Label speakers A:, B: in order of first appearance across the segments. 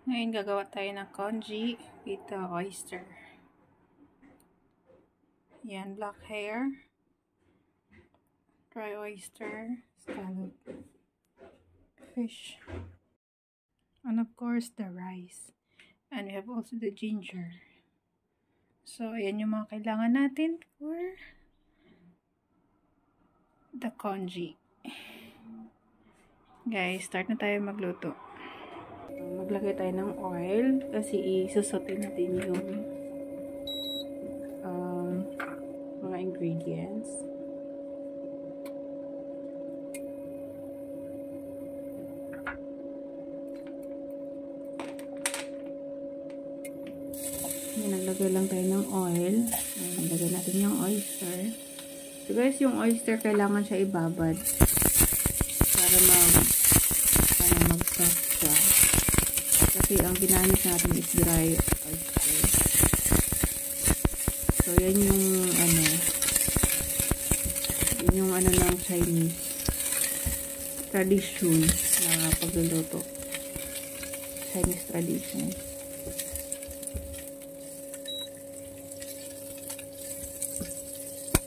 A: Ngayon gagawa tayo ng congee with oyster. Yan, black hair, dry oyster, scallop, fish, and of course the rice. And we have also the ginger. So, ayan yung mga kailangan natin for the congee. Guys, start na tayo magluto. Maglagay tayo ng oil kasi isusote natin yung mga ingredients. Naglagay lang tayo ng oil. Naglagay natin yung oyster. So guys, yung oyster kailangan siya ibabad para mag-soft siya. Kasi ang ginamit natin is dry oyster. So yan yung ng Chinese tradition na pagluluto. Chinese tradition.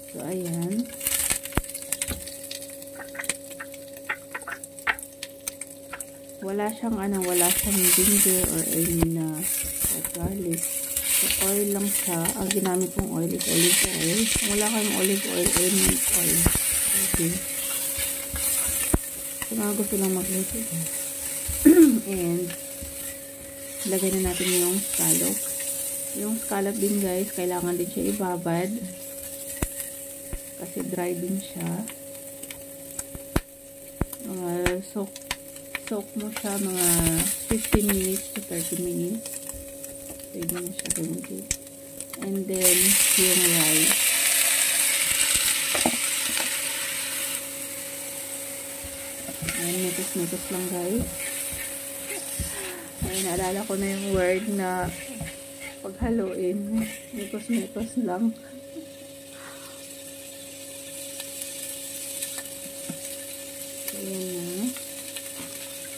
A: So, ayan. Wala siyang ginger or any garlic. So, oil lang siya. Ang ginamit kong oil is olive oil. Kung wala kayong olive oil, any oil. Okay. So, mga gusto lang magluto. And, lagay na natin yung scallop. Yung scallop din guys, kailangan din siya ibabad. Kasi dry din siya. Soak mo siya mga 15 minutes to 30 minutes. Pwede na siya gamitin. And then, yung rice. Ayan, mitos lang guys. Ayan, naalala ko na yung word na paghaluin. Mitos lang. Ayan na.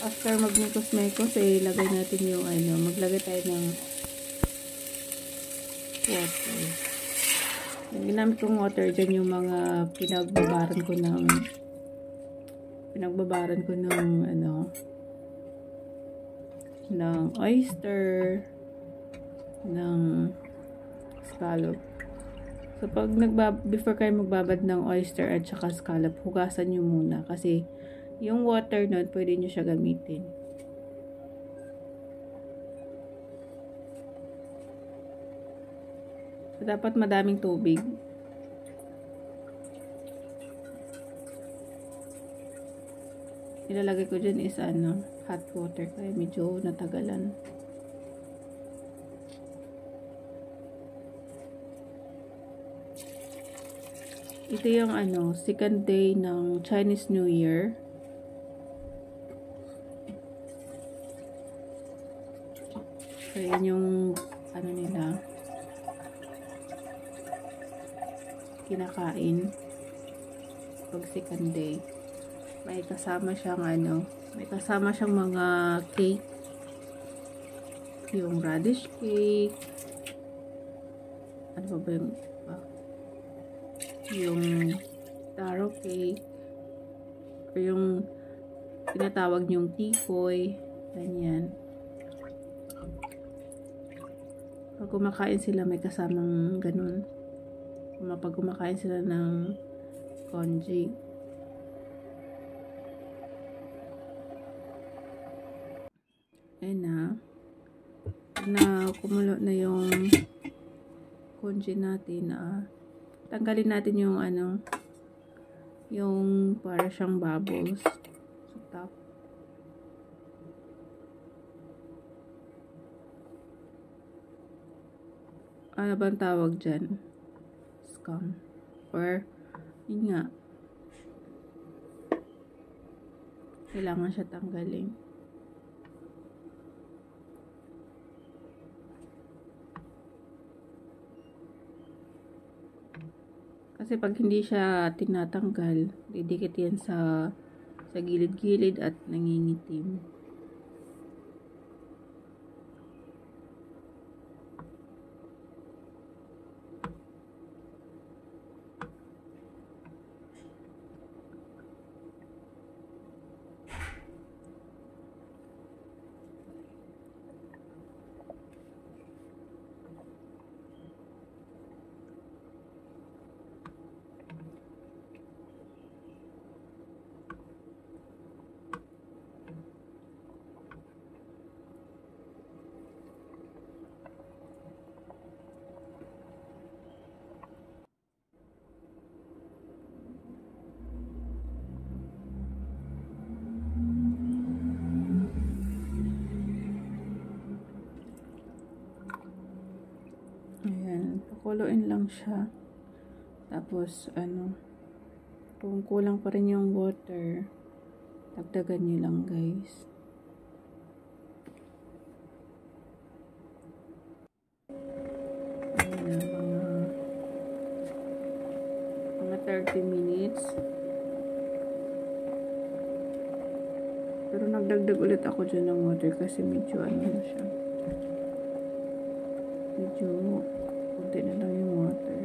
A: After magmikos-mekos, ilagay natin yung maglagay tayo ng water. Yung ginamit kong water dyan yung mga pinagbabaran ko ng oyster, ng scallop. So, before kayo magbabad ng oyster at saka scallop, hugasan nyo muna kasi yung water nun, pwede nyo siya gamitin. So, dapat madaming tubig. Ilalagay ko dyan is hot water kaya medyo natagalan. Ito yung second day ng Chinese New Year. So, yan yung nila kinakain pag second day. May kasama siyang mga cake. Yung radish cake. Ano ba yung taro cake. O yung tinatawag yung tikoy. Ganyan. Pag kumakain sila, may kasamang ganun. Pag kumakain sila ng congee. Ayan na kumulo na yung congee natin tanggalin natin yung ano, yung para siyang bubbles sa top. Ano bang tawag dyan? Scum. Or, yun nga. Kailangan siya tanggalin. Kasi pag hindi siya tinatanggal, didikit yan sa gilid-gilid at nangingitim. Ayan, pakuloyin lang siya. Tapos, ano, kung kulang pa rin yung water, dagdagan nyo lang, guys. Ayan, mga 30 minutes. Pero nagdagdag ulit ako dyan ng water kasi medyo ano na siya. Medyo kunti na lang yung water.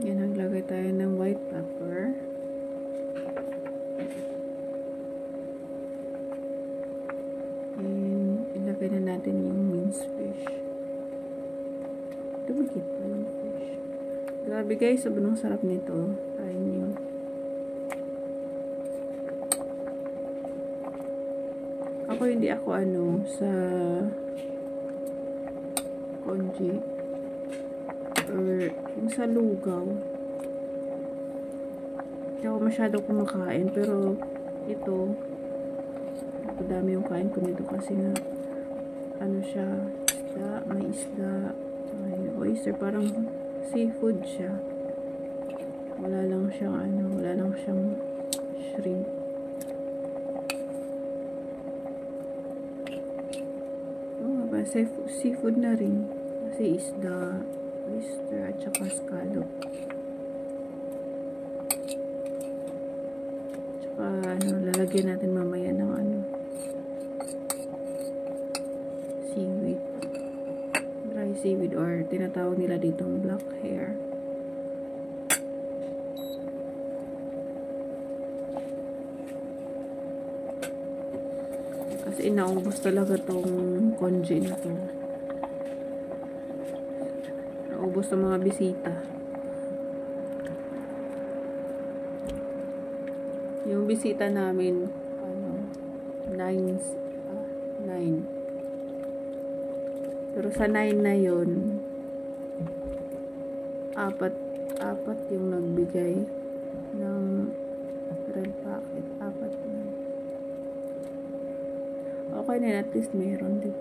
A: Yan, naglagay tayo ng white pepper. And ilagay na natin yung minced fish. Dumikit pa yung fish. Grabe guys, sobrang sarap nito. Try nyo. Ako hindi ako ano sa congee or yung sa lugaw. Hindi ako masyadong kumakain, pero ito dami yung kain ko nito kasi nga ano siya, isda, may isda, may oyster, parang seafood siya. Wala lang siyang ano, wala lang siyang shrimp. Oo ba, seafood na rin kasi isda, oyster at saka scallop. Tsaka ano, lalagyan natin mamaya ng ano, seaweed, dry seaweed, or tinatawag nila ditong black hair. Kasi inaubos talaga tong congee na to. Naubos ng mga bisita. Yung bisita namin, ano, 9. Pero sa 9 na yun, apat yung nagbigay ng red packet. 4 na. Okay na, at least mayroon, diba?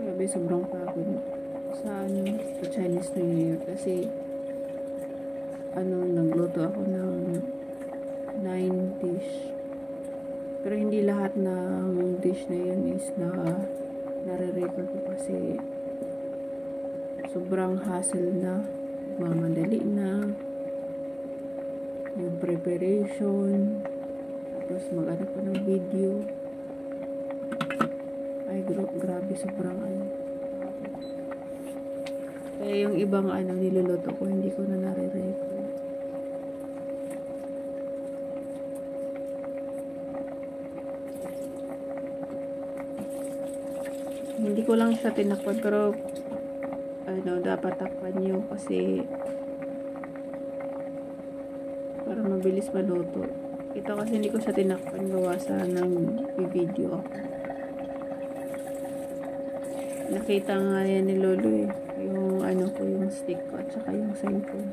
A: Grabe, sobrang pagod sa ano, sa Chinese New Year kasi ano, nagluto ako ng 9 dish, pero hindi lahat ng dish na yun is nare-record ko kasi sobrang hassle na, mamadali na yung preparation, tapos mag-ano pa ng video. Ay, grabe, sobrang ano. Kaya yung ibang niluluto ko, hindi ko na nare-record. Hindi ko lang siya tinakpan, pero dapat takpan nyo kasi para mabilis maluto. Ito kasi hindi ko siya tinakpan, gawa sa video ako. Nakita nga yan ni Lolo yung yung stick ko at saka yung cellphone.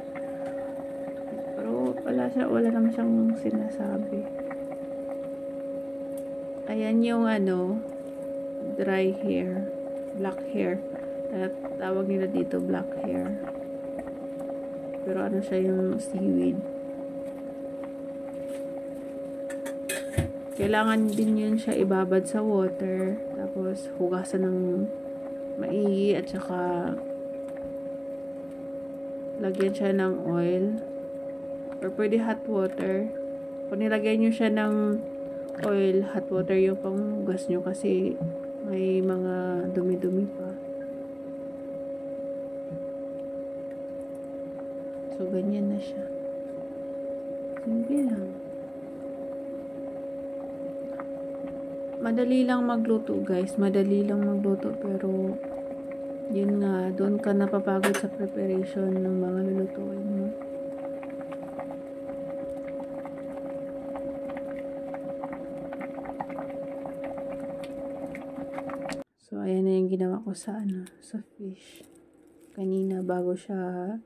A: Pero wala naman siyang sinasabi. Ayan yung dry hair, black hair. Tawag nila dito black hair. Pero siya yung seaweed. Kailangan din yun siya ibabad sa water. Tapos hugasan ng maigi at saka lagyan siya ng oil. Or pwede hot water. Kung nilagyan nyo siya ng oil, hot water yung panghugas nyo kasi may mga dumi-dumi pa. So, ganyan na siya. Simple lang. Madali lang magluto, guys. Madali lang magluto, pero yun nga, doon ka napapagod sa preparation ng mga lulutuin mo. So, ayan na yung ginawa ko sa sa fish. Kanina, bago siya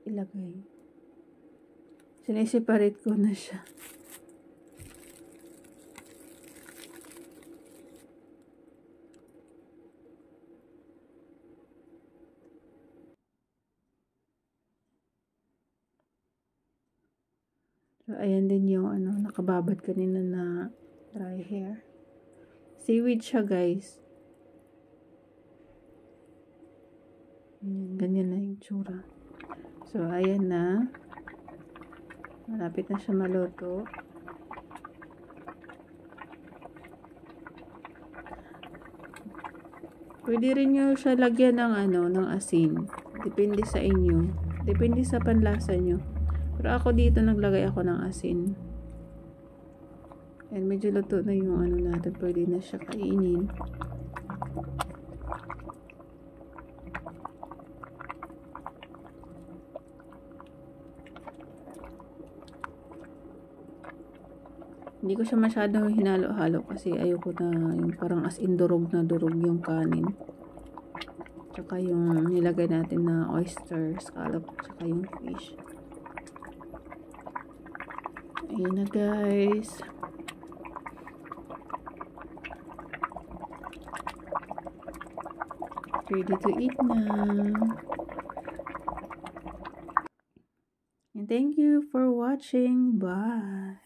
A: ilagay. Sineseparate ko na siya. So, ayan din yung nakababad kanina na dry hair. Seaweed siya, guys. Ganyan na yung tsura. So, ayan na. Malapit na siya maluto. Pwede rin nyo siya lagyan ng ng asin. Depende sa inyo. Depende sa panlasa nyo. Pero ako dito naglagay ako ng asin. And medyo luto na yung natin. Pwede na siya kainin. Hindi ko siya masyadong hinalo-halo kasi ayoko na yung parang as in durog na durog yung kanin. Tsaka yung nilagay natin na oyster, scallop, tsaka yung fish. Ayan na, guys. Ready to eat na. And thank you for watching. Bye.